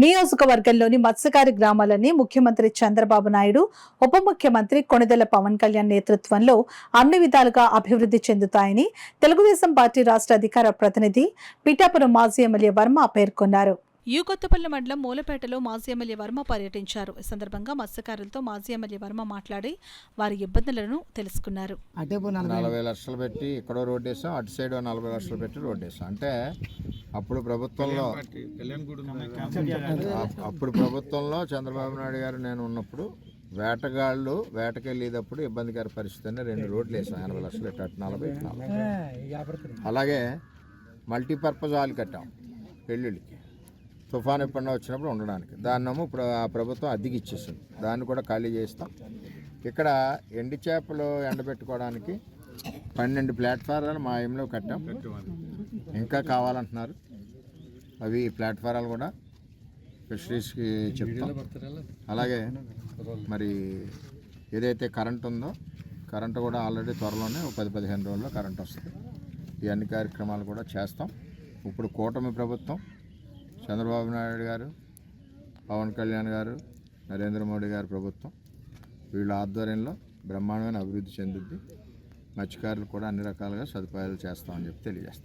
నియోజకవర్గంలోని మత్స్యకారి గ్రామాలని ముఖ్యమంత్రి చంద్రబాబు నాయుడు, ఉప ముఖ్యమంత్రి కొణిదెల పవన్ కళ్యాణ్ నేతృత్వంలో అన్ని విధాలుగా అభివృద్ధి చెందుతాయని తెలుగుదేశం పార్టీ రాష్ట్ర అధికార ప్రతినిధి పిఠాపురం మాజీ ఎమ్మెల్యే వర్మ పేర్కొన్నారు. కొత్తపల్లి మండలం మూలపేటలో మాజీ ఎమ్మెల్యే వర్మ పర్యటించారు. ఈ సందర్భంగా మత్స్యకారులతో మాజీ ఎమ్మెల్యే వర్మ మాట్లాడి వారి ఇబ్బందులను తెలుసుకున్నారు. 40 లక్షలు పెట్టి ఇక్కడ రోడ్ వేసాం, అటు సైడ్ 40 లక్షలు పెట్టి రోడ్ వేసాం. అంటే అప్పుడు ప్రభుత్వంలో చంద్రబాబు నాయుడు గారు నేను ఉన్నప్పుడు వేటగాళ్ళు వేటకెళ్ళేటప్పుడు ఇబ్బందికర పరిస్థితి అని 2 రోడ్లు వేసాం. 80 లక్షలు పెట్టి అటు 40. అలాగే మల్టీపర్పస్ హాల్ కట్టాం పెళ్ళిళ్ళకి, తుఫాను ఎప్పుడన్నా వచ్చినప్పుడు ఉండడానికి. దాన్నేమో ఇప్పుడు ఆ ప్రభుత్వం అద్దెకి ఇచ్చేసింది, దాన్ని కూడా ఖాళీ చేస్తాం. ఇక్కడ ఎండి చేపలు ఎండబెట్టుకోవడానికి 12 ప్లాట్ఫారాలు మా ఏమిలో కట్టాం. ఇంకా కావాలంటున్నారు. అవి ప్లాట్ఫారాలు కూడా ఫిషరీస్కి చెప్తాం. అలాగే మరి ఏదైతే కరెంట్ ఉందో, కరెంటు కూడా ఆల్రెడీ త్వరలోనే 10-15 రోజుల్లో కరెంట్ వస్తుంది. ఈ అన్ని కార్యక్రమాలు కూడా చేస్తాం. ఇప్పుడు కూటమి ప్రభుత్వం చంద్రబాబు నాయుడు గారు, పవన్ కళ్యాణ్ గారు, నరేంద్ర మోడీ గారు ప్రభుత్వం వీళ్ళ ఆధ్వర్యంలో బ్రహ్మాండమైన అభివృద్ధి చెందుద్ది. మత్స్యకారులు కూడా అన్ని రకాలుగా సదుపాయాలు చేస్తామని చెప్పి తెలియజేస్తాం.